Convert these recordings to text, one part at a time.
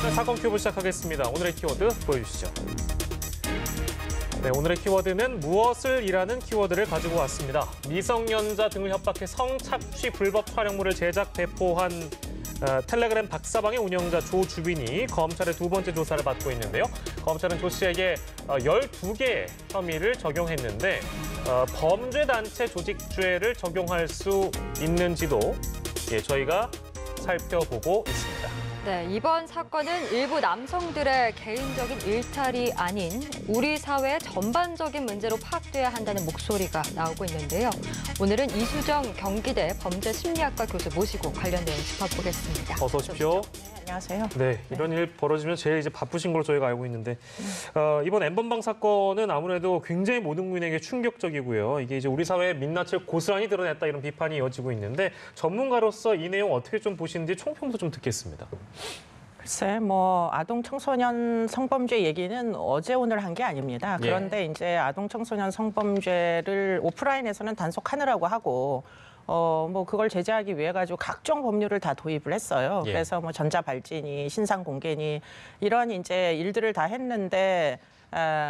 네, 사건 큐브 시작하겠습니다. 오늘의 키워드 보여주시죠. 네, 오늘의 키워드는 무엇을 이라는 키워드를 가지고 왔습니다. 미성년자 등을 협박해 성착취 불법 촬영물을 제작, 배포한 텔레그램 박사방의 운영자 조주빈이 검찰의 두 번째 조사를 받고 있는데요. 검찰은 조 씨에게 12개의 혐의를 적용했는데 범죄단체 조직죄를 적용할 수 있는지도 저희가 살펴보고 있습니다. 네, 이번 사건은 일부 남성들의 개인적인 일탈이 아닌 우리 사회의 전반적인 문제로 파악돼야 한다는 목소리가 나오고 있는데요. 오늘은 이수정 경기대 범죄심리학과 교수 모시고 관련 내용 짚어보겠습니다. 어서 오십시오. 안녕하세요. 네, 이런 일 벌어지면 제일 바쁘신 걸로 저희가 알고 있는데 이번 N번방 사건은 아무래도 굉장히 모든 국민에게 충격적이고요. 이게 이제 우리 사회의 민낯을 고스란히 드러냈다 이런 비판이 이어지고 있는데 전문가로서 이 내용 어떻게 좀 보시는지 총평도 좀 듣겠습니다. 글쎄, 아동 청소년 성범죄 얘기는 어제 오늘 한 게 아닙니다. 그런데 이제 아동 청소년 성범죄를 오프라인에서는 단속하느라고 하고 그걸 제재하기 위해 가지고 각종 법률을 다 도입을 했어요. 그래서 전자발찌니 신상공개니 이런 이제 일들을 다 했는데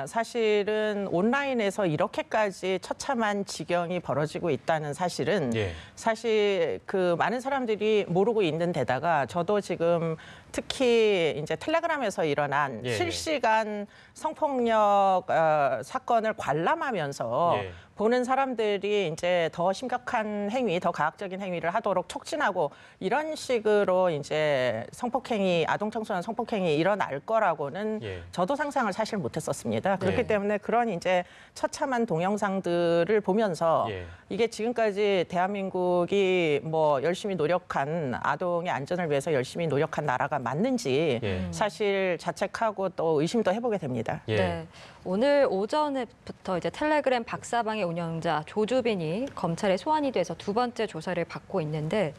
사실은 온라인에서 이렇게까지 처참한 지경이 벌어지고 있다는 사실은 사실 그 많은 사람들이 모르고 있는 데다가 저도 지금 특히 이제 텔레그램에서 일어난 실시간 성폭력 사건을 관람하면서 보는 사람들이 이제 더 심각한 행위, 더 가학적인 행위를 하도록 촉진하고 이런 식으로 이제 성폭행위, 아동 청소년 성폭행위 일어날 거라고는 저도 상상을 사실 못했었습니다. 그렇기 때문에 그런 이제 처참한 동영상들을 보면서 이게 지금까지 대한민국이 열심히 노력한 아동의 안전을 위해서 열심히 노력한 나라가 맞는지 사실 자책하고 또 의심도 해보게 됩니다. 네, 오늘 오전부터 이제 텔레그램 박사방의 운영자 조주빈이 검찰에 소환이 돼서 두 번째 조사를 받고 있는데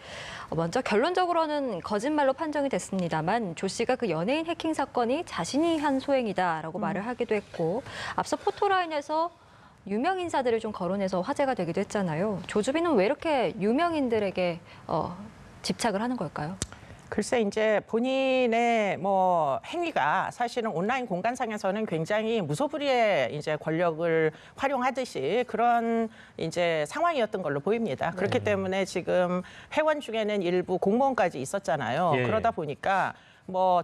먼저 결론적으로는 거짓말로 판정이 됐습니다만 조 씨가 그 연예인 해킹 사건이 자신이 한 소행이다라고 말을 하기도 했고 앞서 포토라인에서 유명 인사들을 좀 거론해서 화제가 되기도 했잖아요. 조주빈은 왜 이렇게 유명인들에게 집착을 하는 걸까요? 글쎄 이제 본인의 행위가 사실은 온라인 공간상에서는 굉장히 무소불위의 이제 권력을 활용하듯이 그런 이제 상황이었던 걸로 보입니다. 그렇기 때문에 지금 회원 중에는 일부 공무원까지 있었잖아요. 그러다 보니까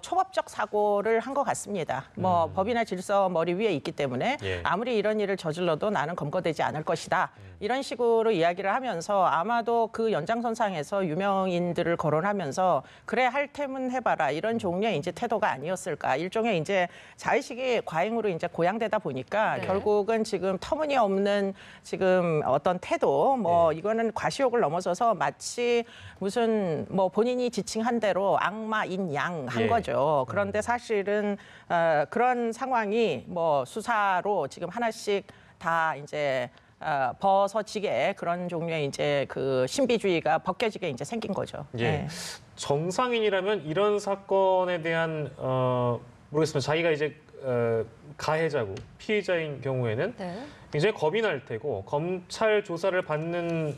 초법적 사고를 한 것 같습니다. 법이나 질서 머리 위에 있기 때문에 아무리 이런 일을 저질러도 나는 검거되지 않을 것이다. 이런 식으로 이야기를 하면서 아마도 그 연장선상에서 유명인들을 거론하면서 그래 할 테면 해봐라 이런 종류의 이제 태도가 아니었을까. 일종의 이제 자의식이 과잉으로 이제 고양되다 보니까 결국은 지금 터무니없는 지금 어떤 태도 이거는 과시욕을 넘어서서 마치 무슨 본인이 지칭한 대로 악마인 양 한 거죠. 그런데 사실은 그런 상황이 수사로 지금 하나씩 다 이제 벗어지게 그런 종류의 이제 그 신비주의가 벗겨지게 이제 생긴 거죠. 정상인이라면 이런 사건에 대한 모르겠습니다. 자기가 이제 가해자고 피해자인 경우에는 굉장히 겁이 날 테고 검찰 조사를 받는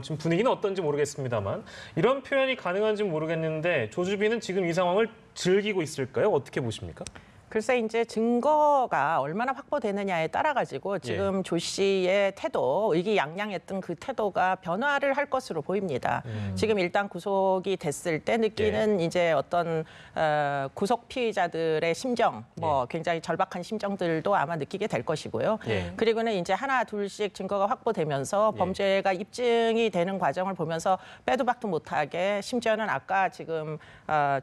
지금 분위기는 어떤지 모르겠습니다만 이런 표현이 가능한지 모르겠는데 조주빈은 지금 이 상황을 즐기고 있을까요? 어떻게 보십니까? 글쎄 이제 증거가 얼마나 확보되느냐에 따라 가지고 지금 조 씨의 태도, 의기양양했던 그 태도가 변화를 할 것으로 보입니다. 지금 일단 구속이 됐을 때 느끼는 이제 어떤 구속 피의자들의 심정, 굉장히 절박한 심정들도 아마 느끼게 될 것이고요. 그리고는 이제 하나 둘씩 증거가 확보되면서 범죄가 입증이 되는 과정을 보면서 빼도 박도 못하게 심지어는 아까 지금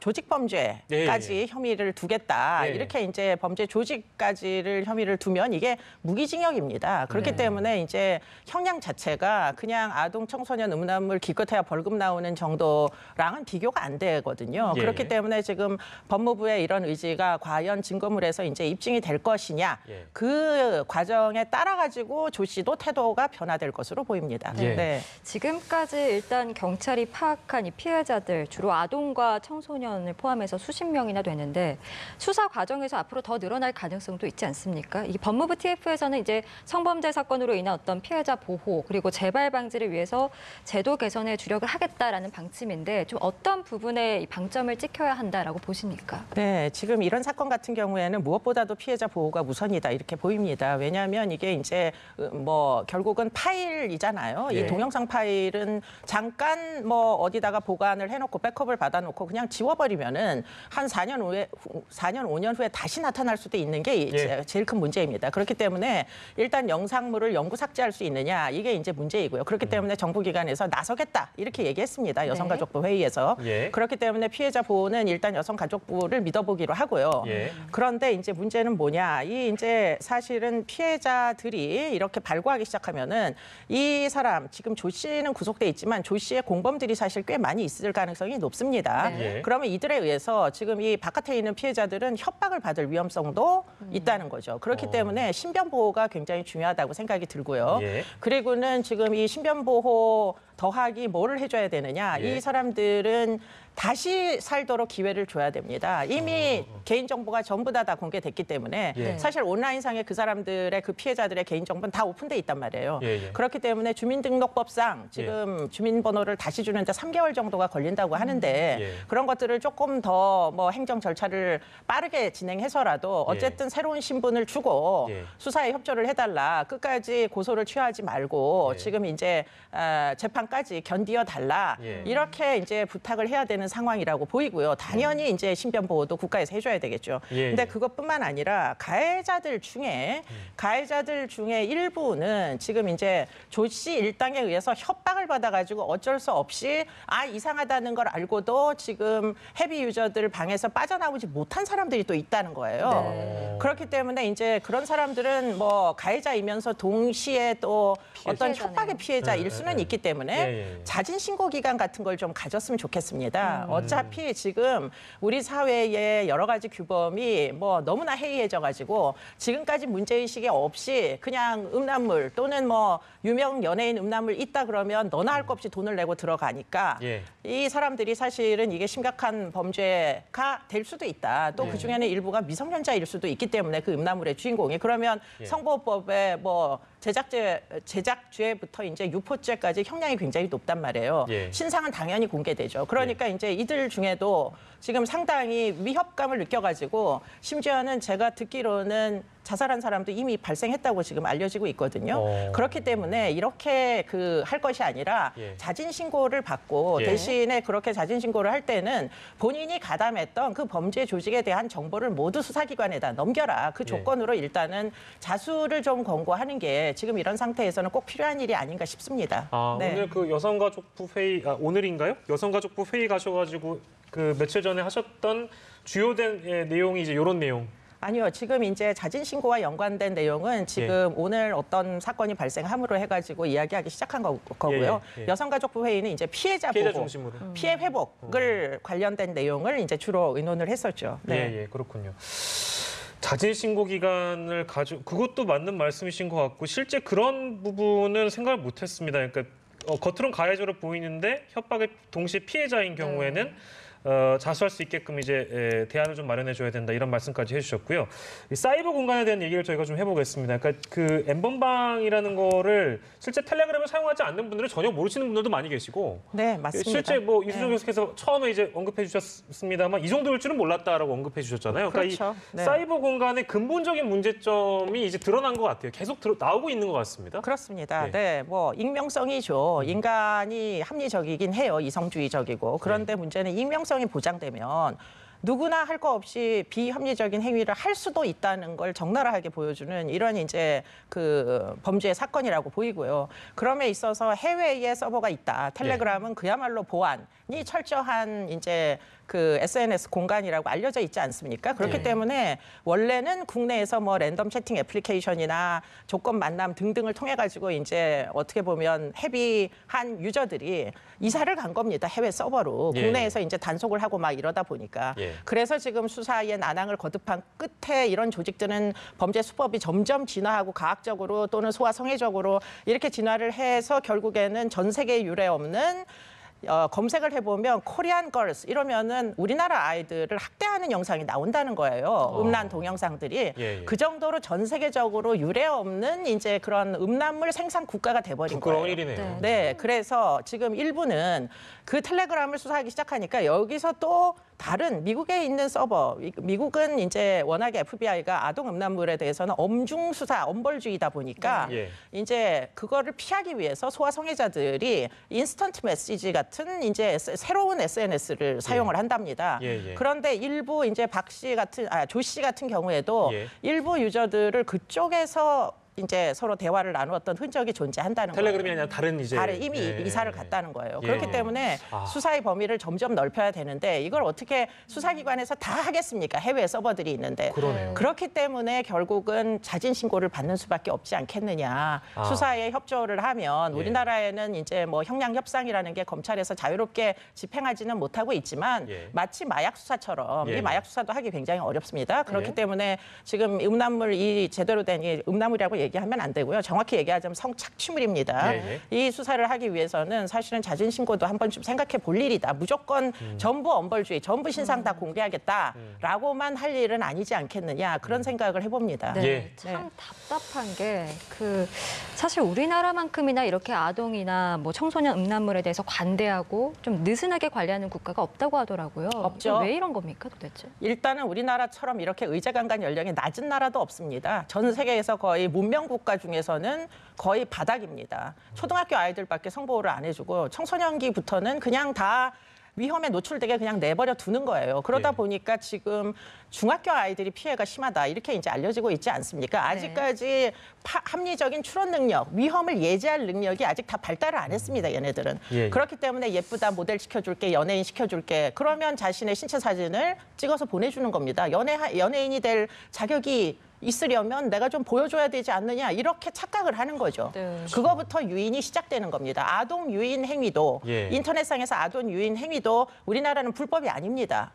조직범죄까지 혐의를 두겠다 이렇게 이제 범죄 조직까지를 혐의를 두면 이게 무기징역입니다. 그렇기 때문에 이제 형량 자체가 그냥 아동 청소년 음란물 기껏해야 벌금 나오는 정도랑은 비교가 안 되거든요. 그렇기 때문에 지금 법무부의 이런 의지가 과연 증거물에서 이제 입증이 될 것이냐 그 과정에 따라 가지고 조 씨도 태도가 변화될 것으로 보입니다. 지금까지 일단 경찰이 파악한 이 피해자들 주로 아동과 청소년을 포함해서 수십 명이나 되는데 수사 과정에 통해서 앞으로 더 늘어날 가능성도 있지 않습니까? 이 법무부 TF에서는 이제 성범죄 사건으로 인한 어떤 피해자 보호 그리고 재발 방지를 위해서 제도 개선에 주력을 하겠다라는 방침인데 좀 어떤 부분에 이 방점을 찍혀야 한다라고 보십니까? 네, 지금 이런 사건 같은 경우에는 무엇보다도 피해자 보호가 우선이다 이렇게 보입니다. 왜냐하면 이게 이제 뭐 결국은 파일이잖아요. 예. 이 동영상 파일은 잠깐 뭐 어디다가 보관을 해놓고 백업을 받아놓고 그냥 지워버리면은 한 4년 5년 후에 다시 나타날 수도 있는 게 예. 제일 큰 문제입니다. 그렇기 때문에 일단 영상물을 영구 삭제할 수 있느냐 이게 이제 문제이고요. 그렇기 때문에 정부기관에서 나서겠다 이렇게 얘기했습니다. 여성가족부 회의에서. 예. 그렇기 때문에 피해자 보호는 일단 여성가족부를 믿어보기로 하고요. 예. 그런데 이제 문제는 뭐냐? 이 이제 사실은 피해자들이 이렇게 발굴하기 시작하면은 이 사람 지금 조 씨는 구속돼 있지만 조 씨의 공범들이 사실 꽤 많이 있을 가능성이 높습니다. 네. 그러면 이들에 의해서 지금 이 바깥에 있는 피해자들은 협박을 받을 위험성도 있다는 거죠. 그렇기 때문에 신변 보호가 굉장히 중요하다고 생각이 들고요. 예. 그리고는 지금 이 신변 보호 더하기 뭐를 해줘야 되느냐? 예. 이 사람들은 다시 살도록 기회를 줘야 됩니다. 이미 개인정보가 전부 다 공개됐기 때문에 예. 사실 온라인상에 그 사람들의 그 피해자들의 개인정보는 다 오픈돼 있단 말이에요. 예, 예. 그렇기 때문에 주민등록법상 지금 주민번호를 다시 주는데 3개월 정도가 걸린다고 하는데 예. 그런 것들을 조금 더 뭐 행정 절차를 빠르게 진행해서라도 어쨌든 새로운 신분을 주고 예. 수사에 협조를 해달라. 끝까지 고소를 취하지 말고 예. 지금 이제 재판까지 견디어 달라. 예. 이렇게 이제 부탁을 해야 되는 상황이라고 보이고요. 당연히 이제 신변 보호도 국가에서 해줘야 되겠죠. 예, 근데 예. 그것뿐만 아니라 가해자들 중에 일부는 지금 이제 조 씨 일당에 의해서 협박을 받아가지고 어쩔 수 없이 이상하다는 걸 알고도 지금 헤비 유저들 방에서 빠져나오지 못한 사람들이 또 있다는 거예요. 네. 그렇기 때문에 이제 그런 사람들은 뭐 가해자이면서 동시에 또 어떤 피해자네요. 협박의 피해자일 수는 있기 때문에 예. 자진 신고 기간 같은 걸 좀 가졌으면 좋겠습니다. 어차피 지금 우리 사회의 여러 가지 규범이 뭐 너무나 해이해져 가지고 지금까지 문제의식이 없이 그냥 음란물 또는 뭐 유명 연예인 음란물 있다 그러면 너나 할 것 없이 돈을 내고 들어가니까 예. 이 사람들이 사실은 이게 심각한 범죄가 될 수도 있다. 또 그 중에는 일부가 미성년자일 수도 있기 때문에 그 음란물의 주인공이 그러면 성보호법에 뭐 제작죄부터 이제 유포죄까지 형량이 굉장히 높단 말이에요. 예. 신상은 당연히 공개되죠. 그러니까 이제 이들 중에도 지금 상당히 위협감을 느껴가지고 심지어는 제가 듣기로는 자살한 사람도 이미 발생했다고 지금 알려지고 있거든요. 그렇기 때문에 이렇게 할 것이 아니라 예. 자진 신고를 받고 예. 대신에 그렇게 자진 신고를 할 때는 본인이 가담했던 그 범죄 조직에 대한 정보를 모두 수사기관에다 넘겨라. 그 조건으로 일단은 자수를 좀 권고하는 게 지금 이런 상태에서는 꼭 필요한 일이 아닌가 싶습니다. 네. 오늘 그 여성가족부 회의, 오늘인가요? 여성가족부 회의 가셔가지고 그 며칠 전에 하셨던 주요된 내용이 이제 이런 내용. 아니요. 지금 이제 자진 신고와 연관된 내용은 지금 오늘 어떤 사건이 발생함으로 해가지고 이야기하기 시작한 거고요. 예. 여성가족부 회의는 이제 피해자 보호, 중심으로. 피해 회복을 관련된 내용을 이제 주로 의논을 했었죠. 네. 예, 그렇군요. 자진 신고 기간을 그것도 맞는 말씀이신 것 같고 실제 그런 부분은 생각을 못했습니다. 그러니까 겉으로는 가해자로 보이는데 협박의 동시에 피해자인 경우에는 자수할 수 있게끔 이제 대안을 좀 마련해줘야 된다 이런 말씀까지 해주셨고요. 이 사이버 공간에 대한 얘기를 저희가 좀 해보겠습니다. 그러니까 그 N번방이라는 거를 실제 텔레그램을 사용하지 않는 분들은 전혀 모르시는 분들도 많이 계시고, 네, 맞습니다. 실제 뭐 이수정 교수께서 처음에 이제 언급해 주셨습니다만 이 정도일 줄은 몰랐다라고 언급해 주셨잖아요. 그러니까 그렇죠. 이 네. 사이버 공간의 근본적인 문제점이 이제 드러난 것 같아요. 계속 나오고 있는 것 같습니다. 그렇습니다. 네. 네, 뭐 익명성이죠. 인간이 합리적이긴 해요. 이성주의적이고. 그런데 문제는 익명성이 보장되면 누구나 할 거 없이 비합리적인 행위를 할 수도 있다는 걸 적나라하게 보여주는 이런 이제 그 범죄 사건이라고 보이고요. 그럼에 있어서 해외에 서버가 있다. 텔레그램은 그야말로 보안이 철저한 이제 그 SNS 공간이라고 알려져 있지 않습니까? 그렇기 때문에 원래는 국내에서 뭐 랜덤 채팅 애플리케이션이나 조건 만남 등등을 통해 가지고 이제 어떻게 보면 헤비한 유저들이 이사를 간 겁니다. 해외 서버로. 예. 국내에서 이제 단속을 하고 막 이러다 보니까. 예. 그래서 지금 수사의 난항을 거듭한 끝에 이런 조직들은 범죄 수법이 점점 진화하고 과학적으로 또는 소아성애적으로 이렇게 진화를 해서 결국에는 전 세계에 유례 없는 검색을 해보면 코리안 걸스 이러면은 우리나라 아이들을 학대하는 영상이 나온다는 거예요. 음란 동영상들이. 예. 그 정도로 전 세계적으로 유례 없는 이제 그런 음란물 생산 국가가 돼버린 거예요. 부끄러운 일이네요. 네, 그래서 지금 일부는 그 텔레그램을 수사하기 시작하니까 여기서 또 다른 미국에 있는 서버, 미국은 이제 워낙에 FBI가 아동 음란물에 대해서는 엄중 수사, 엄벌주의다 보니까 예. 이제 그거를 피하기 위해서 소아 성애자들이 인스턴트 메시지 같은 이제 새로운 SNS를 사용을 한답니다. 예. 그런데 일부 이제 조 씨 같은 경우에도 예. 일부 유저들을 그쪽에서 이제 서로 대화를 나누었던 흔적이 존재한다는 거예요. 텔레그램이 아니라 다른 이제 이미 이사를 갔다는 거예요. 예. 그렇기 때문에 수사의 범위를 점점 넓혀야 되는데 이걸 어떻게 수사기관에서 다 하겠습니까? 해외 서버들이 있는데. 그러네요. 그렇기 때문에 결국은 자진 신고를 받는 수밖에 없지 않겠느냐. 수사에 협조를 하면 예. 우리나라에는 이제 뭐 형량 협상이라는 게 검찰에서 자유롭게 집행하지는 못하고 있지만 예. 마치 마약 수사처럼 예. 이 마약 수사도 하기 굉장히 어렵습니다. 그렇기 예. 때문에 지금 음란물 이 제대로 된 이 음란물이라고 얘기하면 안 되고요. 정확히 얘기하자면 성착취물입니다. 예. 이 수사를 하기 위해서는 사실은 자진 신고도 한 번쯤 생각해 볼 일이다. 무조건 전부 엄벌주의, 전부 신상 다 공개하겠다라고만 할 일은 아니지 않겠느냐. 그런 생각을 해봅니다. 네, 예. 참 답답한 게 사실 우리나라만큼이나 이렇게 아동이나 뭐 청소년 음란물에 대해서 관대하고 좀 느슨하게 관리하는 국가가 없다고 하더라고요. 없죠. 왜 이런 겁니까 도대체? 일단은 우리나라처럼 이렇게 의제강간 연령이 낮은 나라도 없습니다. 전 세계에서 거의 문명 국가 중에서는 거의 바닥입니다. 초등학교 아이들밖에 성보호를 안 해주고 청소년기부터는 그냥 다 위험에 노출되게 그냥 내버려 두는 거예요. 그러다 예. 보니까 지금 중학교 아이들이 피해가 심하다 이렇게 이제 알려지고 있지 않습니까? 아직까지 합리적인 추론 능력, 위험을 예지할 능력이 아직 다 발달을 안 했습니다. 얘네들은. 예. 그렇기 때문에 예쁘다, 모델 시켜줄게, 연예인 시켜줄게. 그러면 자신의 신체 사진을 찍어서 보내주는 겁니다. 연예인이 될 자격이 있으려면 내가 좀 보여줘야 되지 않느냐 이렇게 착각을 하는 거죠. 네. 그거부터 유인이 시작되는 겁니다. 아동 유인 행위도 예. 인터넷상에서 아동 유인 행위도 우리나라는 불법이 아닙니다.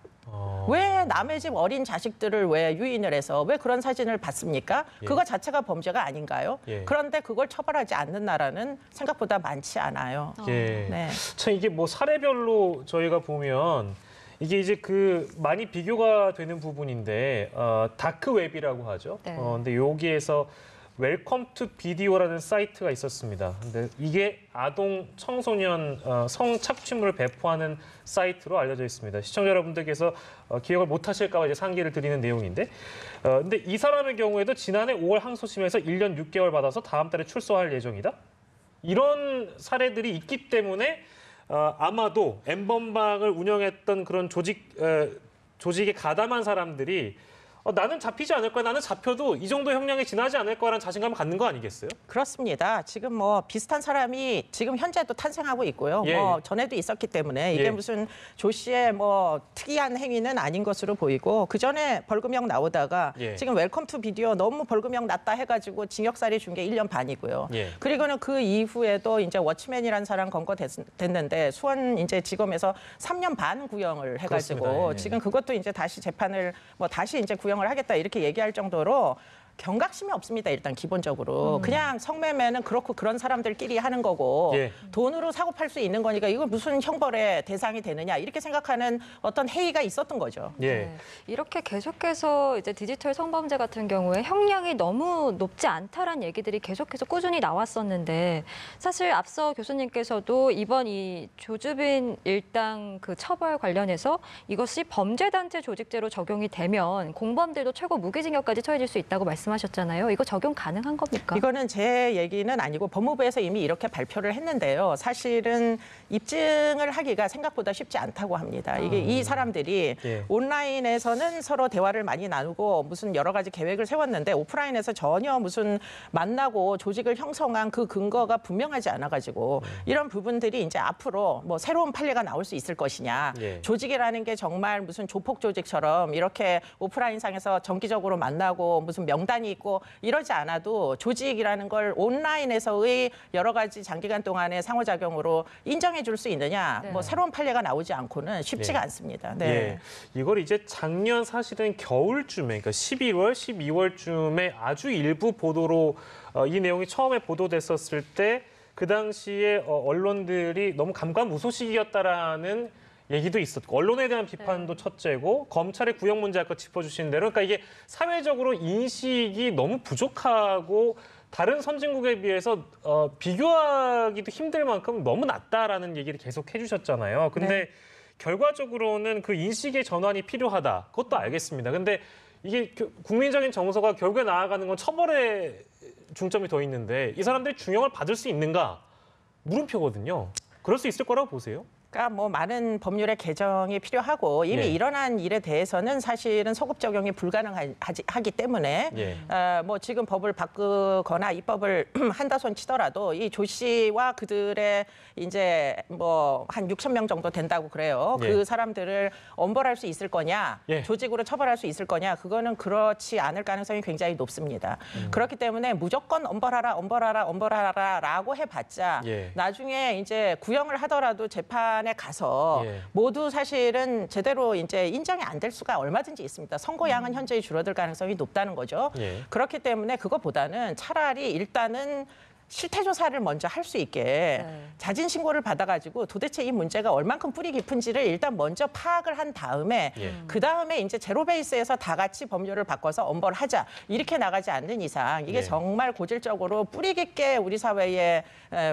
왜 남의 집 어린 자식들을 왜 유인을 해서 왜 그런 사진을 받습니까? 예. 그거 자체가 범죄가 아닌가요? 예. 그런데 그걸 처벌하지 않는 나라는 생각보다 많지 않아요. 예. 네. 참 이게 뭐 사례별로 저희가 보면 이게 이제 많이 비교가 되는 부분인데 다크 웹이라고 하죠. 네. 근데 여기에서 웰컴 투 비디오라는 사이트가 있었습니다. 근데 이게 아동 청소년 성착취물을 배포하는 사이트로 알려져 있습니다. 시청자 여러분들께서 기억을 못 하실까 봐 이제 상기를 드리는 내용인데 근데 이 사람의 경우에도 지난해 5월 항소심에서 1년 6개월 받아서 다음 달에 출소할 예정이다. 이런 사례들이 있기 때문에 아마도 N번방을 운영했던 그런 조직에 가담한 사람들이 나는 잡히지 않을 거야. 나는 잡혀도 이 정도 형량에 지나지 않을 거라는 자신감을 갖는 거 아니겠어요? 그렇습니다. 지금 뭐 비슷한 사람이 지금 현재도 탄생하고 있고요. 예. 뭐 전에도 있었기 때문에 이게 예. 무슨 조 씨의 뭐 특이한 행위는 아닌 것으로 보이고 그 전에 벌금형 나오다가 예. 지금 웰컴 투 비디오 너무 벌금형 낮다 해가지고 징역살이 준 게 1년 반이고요. 예. 그리고는 그 이후에도 이제 워치맨이라는 사람 검거됐는데 수원 이제 지검에서 3년 반 구형을 해가지고 그렇습니다. 예. 지금 그것도 이제 다시 재판을 뭐 다시 이제 구형을 하겠다 이렇게 얘기할 정도로 경각심이 없습니다. 일단 기본적으로 그냥 성매매는 그렇고 그런 사람들끼리 하는 거고 예. 돈으로 사고 팔 수 있는 거니까 이거 무슨 형벌의 대상이 되느냐 이렇게 생각하는 어떤 해이가 있었던 거죠. 예. 네. 이렇게 계속해서 이제 디지털 성범죄 같은 경우에 형량이 너무 높지 않다라는 얘기들이 계속해서 꾸준히 나왔었는데 사실 앞서 교수님께서도 이번 이 조주빈 일당 그 처벌 관련해서 이것이 범죄단체 조직죄로 적용이 되면 공범들도 최고 무기징역까지 처해질 수 있다고 말씀하셨잖아요. 이거 적용 가능한 겁니까? 이거는 제 얘기는 아니고 법무부에서 이미 이렇게 발표를 했는데요. 사실은 입증을 하기가 생각보다 쉽지 않다고 합니다. 이게 이 사람들이 예. 온라인에서는 서로 대화를 많이 나누고 무슨 여러 가지 계획을 세웠는데 오프라인에서 전혀 무슨 만나고 조직을 형성한 그 근거가 분명하지 않아가지고 이런 부분들이 이제 앞으로 뭐 새로운 판례가 나올 수 있을 것이냐. 예. 조직이라는 게 정말 무슨 조폭 조직처럼 이렇게 오프라인상에서 정기적으로 만나고 무슨 명단이 있고 이러지 않아도 조직이라는 걸 온라인에서의 여러 가지 장기간 동안의 상호작용으로 인정해 줄 수 있느냐. 네. 뭐 새로운 판례가 나오지 않고는 쉽지가 예. 않습니다. 네. 예. 이걸 이제 작년 사실은 겨울쯤에, 그러니까 11월, 12월쯤에 아주 일부 보도로 이 내용이 처음에 보도됐었을 때 그 당시에 언론들이 너무 감감무소식이었다라는 얘기도 있었고 언론에 대한 비판도 첫째고 검찰의 구형 문제 아까 짚어주신 대로 그러니까 이게 사회적으로 인식이 너무 부족하고 다른 선진국에 비해서 비교하기도 힘들 만큼 너무 낮다라는 얘기를 계속 해주셨잖아요. 근데 네. 결과적으로는 그 인식의 전환이 필요하다. 그것도 알겠습니다. 근데 이게 국민적인 정서가 결국에 나아가는 건 처벌에 중점이 더 있는데 이 사람들이 중형을 받을 수 있는가? 물음표거든요. 그럴 수 있을 거라고 보세요? 그러니까 뭐 많은 법률의 개정이 필요하고 이미 예. 일어난 일에 대해서는 사실은 소급 적용이 불가능하기 때문에 예. 뭐 지금 법을 바꾸거나 입법을 한다 손 치더라도 이 조 씨와 그들의 이제 뭐 한 6천 명 정도 된다고 그래요. 예. 그 사람들을 엄벌할 수 있을 거냐, 예. 조직으로 처벌할 수 있을 거냐, 그거는 그렇지 않을 가능성이 굉장히 높습니다. 그렇기 때문에 무조건 엄벌하라라고 해봤자 예. 나중에 이제 구형을 하더라도 재판에 가서 예. 모두 사실은 제대로 이제 인정이 안 될 수가 얼마든지 있습니다. 선고량은 현저히 줄어들 가능성이 높다는 거죠. 예. 그렇기 때문에 그것보다는 차라리 일단은 실태 조사를 먼저 할 수 있게 네. 자진 신고를 받아가지고 도대체 이 문제가 얼만큼 뿌리 깊은지를 일단 먼저 파악을 한 다음에 예. 그 다음에 이제 제로 베이스에서 다 같이 법률을 바꿔서 엄벌하자 이렇게 나가지 않는 이상 이게 예. 정말 고질적으로 뿌리 깊게 우리 사회에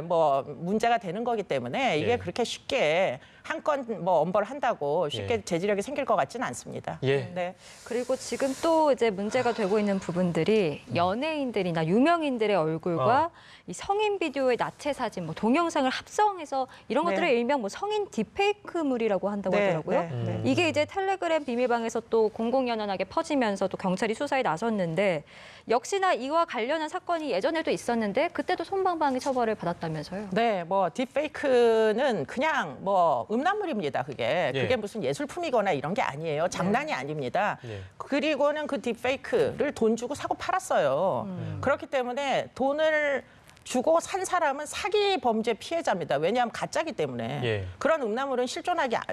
뭐 문제가 되는 거기 때문에 이게 예. 그렇게 쉽게 한 건 뭐 엄벌한다고 쉽게 예. 제지력이 생길 것 같지는 않습니다. 예. 네. 그리고 지금 또 이제 문제가 되고 있는 부분들이 연예인들이나 유명인들의 얼굴과 이 성인 비디오의 나체 사진, 뭐 동영상을 합성해서 이런 네. 것들을 일명 뭐 성인 딥페이크물이라고 한다고 네, 하더라고요. 네, 네. 이게 이제 텔레그램 비밀방에서 또 공공연연하게 퍼지면서 또 경찰이 수사에 나섰는데 역시나 이와 관련한 사건이 예전에도 있었는데 그때도 솜방망이 처벌을 받았다면서요. 네, 뭐 딥페이크는 그냥 뭐 음란물입니다. 예. 그게 무슨 예술품이거나 이런 게 아니에요. 장난이 아닙니다. 예. 그리고는 그 딥페이크를 돈 주고 사고 팔았어요. 그렇기 때문에 돈을 주고 산 사람은 사기 범죄 피해자입니다. 왜냐하면 가짜기 때문에. 예. 그런 음란물은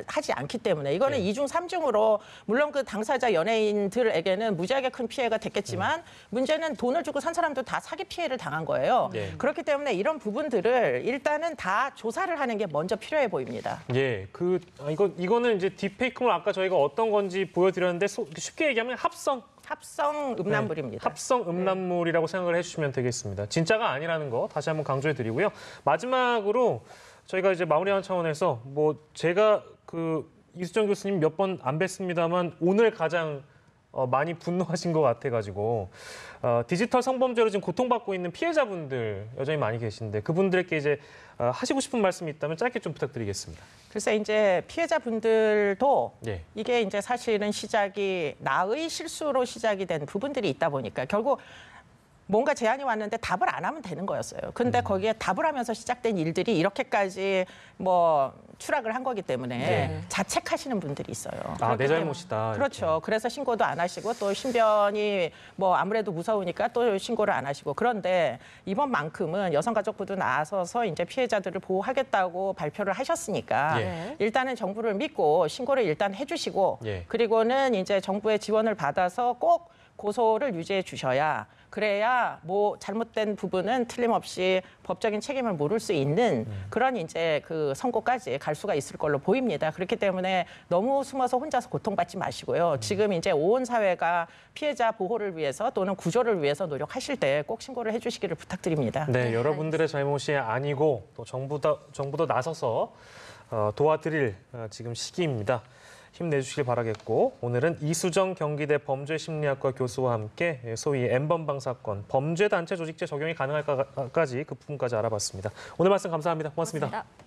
하지 않기 때문에 이거는 예. 이중 삼중으로 물론 그 당사자 연예인들에게는 무지하게 큰 피해가 됐겠지만 문제는 돈을 주고 산 사람도 다 사기 피해를 당한 거예요. 예. 그렇기 때문에 이런 부분들을 일단은 다 조사를 하는 게 먼저 필요해 보입니다. 예, 이거는 이제 딥페이크물 아까 저희가 어떤 건지 보여드렸는데 쉽게 얘기하면 합성 음란물입니다. 합성 음란물이라고 생각을 해주시면 되겠습니다. 진짜가 아니라는 거 다시 한번 강조해드리고요. 마지막으로 저희가 이제 마무리하는 차원에서 뭐 제가 그 이수정 교수님 몇 번 안 뵀습니다만 오늘 가장 많이 분노하신 것 같아가지고 디지털 성범죄로 지금 고통받고 있는 피해자분들 여전히 많이 계신데 그분들께 이제 하시고 싶은 말씀이 있다면 짧게 좀 부탁드리겠습니다. 글쎄 이제 피해자분들도 예. 이게 이제 사실은 시작이 나의 실수로 시작이 된 부분들이 있다 보니까 결국 뭔가 제안이 왔는데 답을 안 하면 되는 거였어요. 근데 거기에 답을 하면서 시작된 일들이 이렇게까지 뭐 추락을 한 거기 때문에 네. 자책하시는 분들이 있어요. 아, 내 그렇기 잘못이다. 때문에. 그렇죠. 그래서 신고도 안 하시고 또 신변이 뭐 아무래도 무서우니까 또 신고를 안 하시고 그런데 이번만큼은 여성가족부도 나서서 이제 피해자들을 보호하겠다고 발표를 하셨으니까 예. 일단은 정부를 믿고 신고를 일단 해주시고 예. 그리고는 이제 정부의 지원을 받아서 꼭 고소를 유지해 주셔야 그래야 뭐 잘못된 부분은 틀림없이 법적인 책임을 물을 수 있는 그런 이제 그 선고까지 갈 수가 있을 걸로 보입니다. 그렇기 때문에 너무 숨어서 혼자서 고통받지 마시고요. 지금 이제 온 사회가 피해자 보호를 위해서 또는 구조를 위해서 노력하실 때 꼭 신고를 해주시기를 부탁드립니다. 네, 여러분들의 잘못이 아니고 또 정부도 나서서 도와드릴 지금 시기입니다. 힘내주시길 바라겠고 오늘은 이수정 경기대 범죄심리학과 교수와 함께 소위 N번방 사건 범죄단체 조직죄 적용이 가능할까지 그 부분까지 알아봤습니다. 오늘 말씀 감사합니다. 고맙습니다. 고맙습니다.